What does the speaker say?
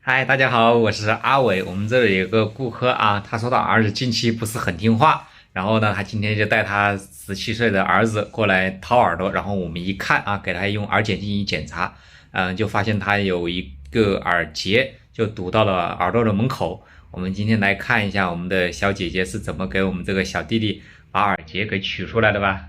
嗨，大家好，我是阿伟。我们这里有个顾客啊，他说他儿子近期不是很听话，然后呢，他今天就带他17岁的儿子过来掏耳朵，然后我们一看啊，给他用耳检进行检查，就发现他有一个耳结就堵到了耳朵的门口。我们今天来看一下我们的小姐姐是怎么给我们这个小弟弟把耳结给取出来的吧。